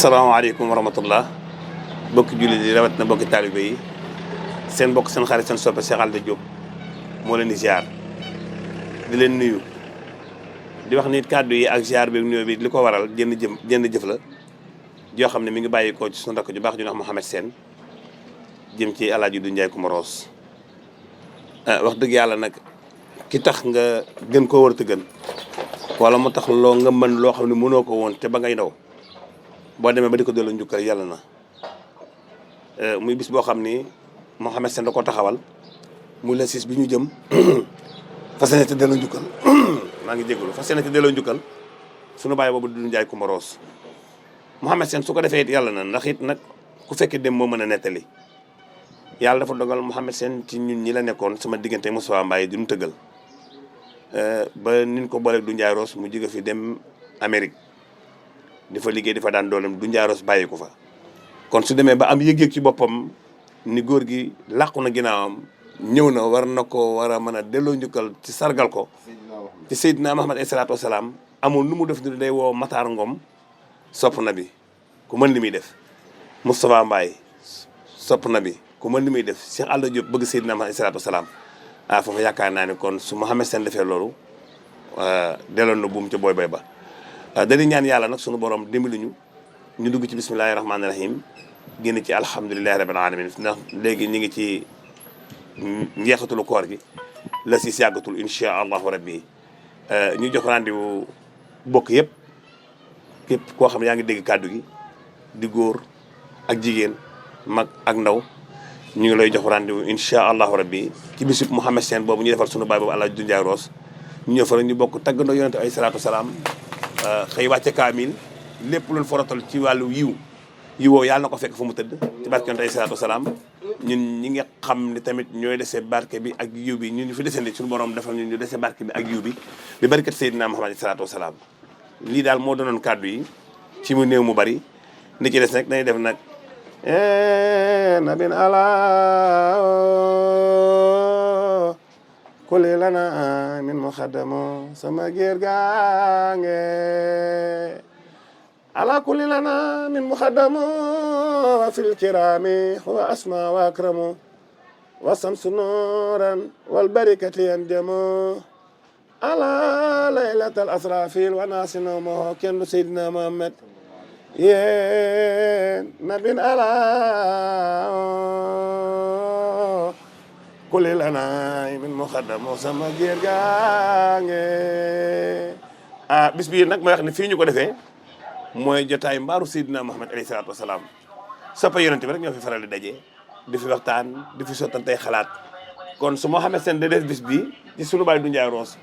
asalaamaaleykum wa rahmatullah bokki jullit yi rawat na bokki taalibe yi seen bokk seen xarit seen soppe Cheikh Anta Diop moo leen di ziar di leen nuyu di wax nit kàddu yi ak ziar bi ak nuyoo bi li ko waral jënd jëf la joo xam ne mi ngi bàyyi ko ci sunu rakk ju baax ju ñuy wax Mouhamed Sène jëm ci Alaaji du Njaay Coumba Rose wax dëgg yàlla nag ki tax nga gën koo war a gën wala mu tax loo nga mën loo xam ne mënoo ko woon te ba ngay ndaw boo demee ba di ko delloo njukkal yàlla na muy bis boo xam ni Mouhamed Sène da ko taxawal muy la siis bi ñu jëm fas yéene te delloo njukkal maa ngi jégalu fas yéene te delloo njukkal sunu bàyyi boobu du Njaay Coumba Rose Mouhamed Sène su ko defee it yàlla na ndax it nag ku fekkee dem moo mën a nettali yàlla dafa dogal Mouhamed Sène ci ñun ñi la nekkoon sama diggante Moussa Mbaye di nu tëggal ba nin ko booleeg du Njaay Rose mu jóge fi dem Amérique di fa liggéey di fa daan dooleem du Njaay Rose bàyyi ko fa kon su demee ba am yëg-yëg ci boppam ni góor gi làqu na ginnaawam ñëw na war na ko war a mën a delloo njukkal ci sargal ko ci Seydina Muhammad alayhi salaatu wasalaam amul nu mu def ni day woo Matar Ngom sopp na bi ku mën li muy def Moustapha Mbaye sopp na bi ku mën li muy def Cheikh Anta Diop bëgg Seydina Muhammad alayhi salaatu wasalaam foofu yaakaar naa ne kon su Mouhamed Sène defee loolu delloon na buum ca booy bay ba dañuy ñaan yàlla nag sunu borom dimbali ñu dugg ci bismillahi rahmaani rahim génn ci alhamdulilahi rabbil alamin ndax léegi ñu ngi ci njeexitalu koor gi la si yàggatul incha allahu rabbi ñu jox rendez-vous bokk yëpp képp koo xam ne yaa ngi dégg kàddu gi di góor ak jigéen mag ak ndaw ñu ngi lay jox rendez-vous incha allahu rabbi ci bisub Mouhamed Sène boobu ñu defal sunu baay boobu Alaaji du Njaay Rose ñu ñëw fa rek ñu bokk taggandoo yonente ay salaatu salaam xëy wàcce kaamil lépp luñ forotal ci wàllu yiwoo yàlla na ko fekk fu mu tëdd ci barke yonente ay salaatu salaam ñun ñi nga xam ne tamit ñooy dese barke bi ak yiw bi ñun ñu fi desandi suñu borom defal ñu dese barke bi ak yiw bi barkat Seydina Muhammad alayhi salaatu wasalaam lii daal moo doonoon kàddu yi ci mu néew mu bari ni ci des nag dañuy def nag nabin ala kuli lana min muxaddamo sama géer gaange ala kuli lana min muxaddamo wa fil kirami huwa asma wa akramu wa samsu nuran wal barikati yanjamo ala laylatal asrafil wa nasinomo kenn Seydina Muhammad yéen nabin ala kuli lana min muxaddamo sama géer gaange bis bii nag mooy wax ne fii ñu ko defee mooy jotaay mbaaru Seydina Muhammad alayhi salaatu wasalaam soppa yonente bi rek ñoo fi faral di daje di fi waxtaan di fi sottantey xalaat kon su Mouhamed Sène da def bis bi ci sunu baay du Njaay Rose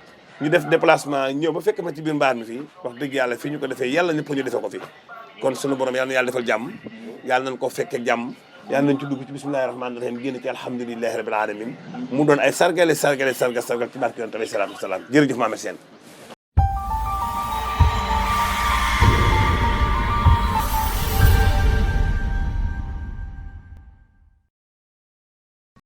ñu def déplacement ñëw ba fekk ma ci biir mbaar mi fii wax dëgg yàlla fii ñu ko defee yàlla ñëpp ñu defee ko fi kon sunu borom yàlla na yàlla defal jàmm yàlla nañ ko fekkee jàmm yàlla nañ ci dugg ci bismillahi rahmaani rahim génn ci alhamdulilahi rabbil alamin mu doon ay sargal ci barke yonente alayhi salaatu wasalaam jërëjëf Mouhamed Sène